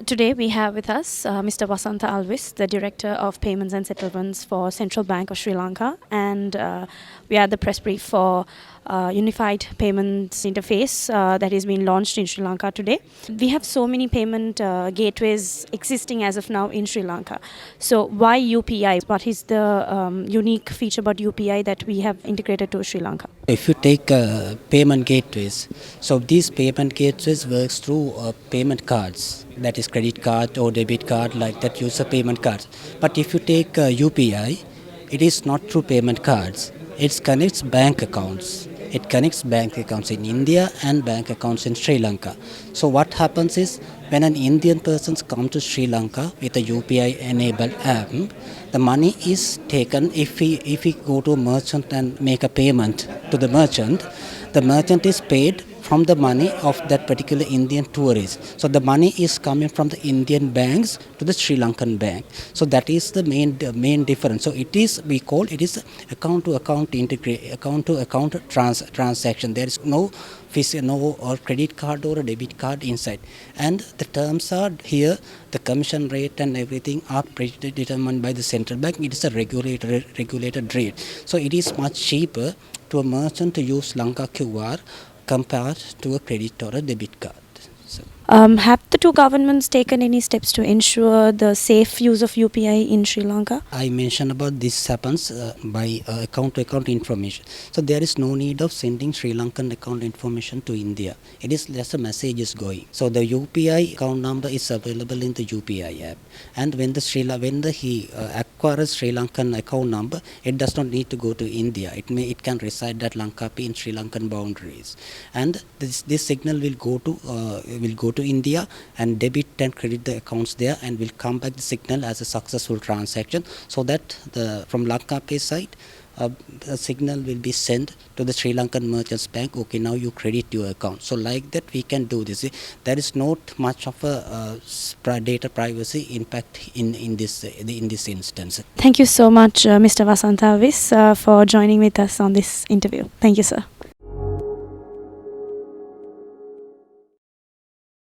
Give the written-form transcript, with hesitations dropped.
Today we have with us Mr. Vasantha Alvis, the Director of Payments and Settlements for Central Bank of Sri Lanka, and we are at the press brief for Unified Payments Interface that is being launched in Sri Lanka today. We have so many payment gateways existing as of now in Sri Lanka. So why UPI? What is the unique feature about UPI that we have integrated to Sri Lanka? If you take payment gateways, so these payment gateways works through payment cards, that is credit card or debit card, like that use a payment cards. But if you take UPI, it is not through payment cards. It connects bank accounts. It connects bank accounts in India and bank accounts in Sri Lanka. So what happens is when an Indian person comes to Sri Lanka with a UPI enabled app, the money is taken. If we go to a merchant and make a payment to the merchant is paid from the money of that particular Indian tourist. So the money is coming from the Indian banks to the Sri Lankan bank. So that is the main difference. So it is, we call it is account to account transaction. There is no or credit card or a debit card inside, and the terms are here. The commission rate and everything are predetermined by the central bank. It is a regulated rate. So it is much cheaper to a merchant to use Lanka QR compared to a credit or a debit card. So. Have the two governments taken any steps to ensure the safe use of UPI in Sri Lanka? I mentioned about this happens by account-to-account information. So there is no need of sending Sri Lankan account information to India. It is just a message is going. So the UPI account number is available in the UPI app. And when he acquires Sri Lankan account number, it does not need to go to India. It can reside at Lankapi in Sri Lankan boundaries. And this signal will go to India and debit and credit the accounts there, and will come back the signal as a successful transaction, so that from Lanka Pay side the signal will be sent to the Sri Lankan Merchants Bank. Okay, now you credit your account. So like that we can do this. There is not much of a data privacy impact in this instance. Thank you so much, Mr. Vasantha Alvis, for joining with us on this interview. Thank you, sir.